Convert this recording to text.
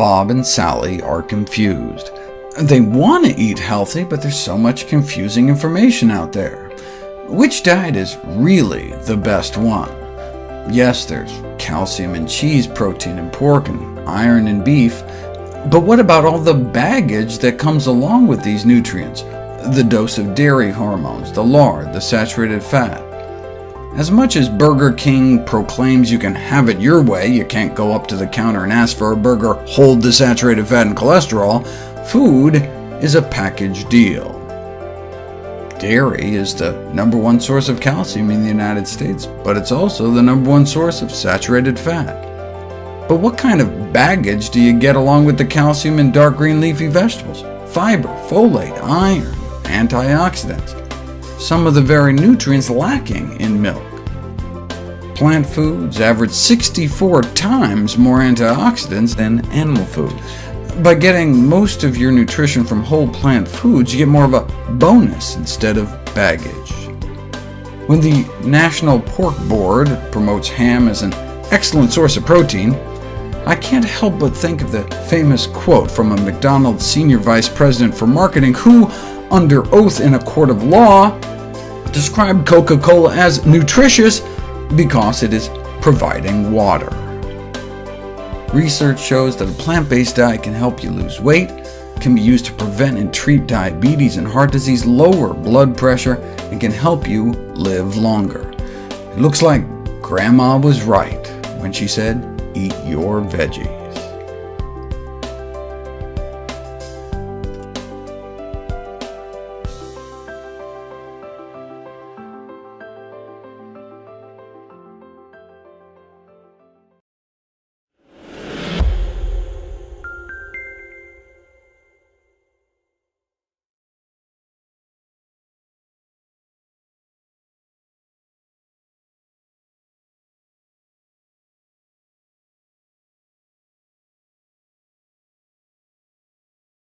Bob and Sally are confused. They want to eat healthy, but there's so much confusing information out there. Which diet is really the best one? Yes, there's calcium in cheese, protein in pork, and iron in beef, but what about all the baggage that comes along with these nutrients? The dose of dairy hormones, the lard, the saturated fat. As much as Burger King proclaims you can have it your way, you can't go up to the counter and ask for a burger, hold the saturated fat and cholesterol, food is a package deal. Dairy is the #1 source of calcium in the United States, but it's also the #1 source of saturated fat. But what kind of baggage do you get along with the calcium in dark green leafy vegetables? Fiber, folate, iron, antioxidants, some of the very nutrients lacking in milk. Plant foods average 64 times more antioxidants than animal foods. By getting most of your nutrition from whole plant foods, you get more of a bonus instead of baggage. When the National Pork Board promotes ham as an excellent source of protein, I can't help but think of the famous quote from a McDonald's senior vice president for marketing who, under oath in a court of law, described Coca-Cola as nutritious because it is providing water. Research shows that a plant-based diet can help you lose weight, can be used to prevent and treat diabetes and heart disease, lower blood pressure, and can help you live longer. It looks like Grandma was right when she said, eat your veggies.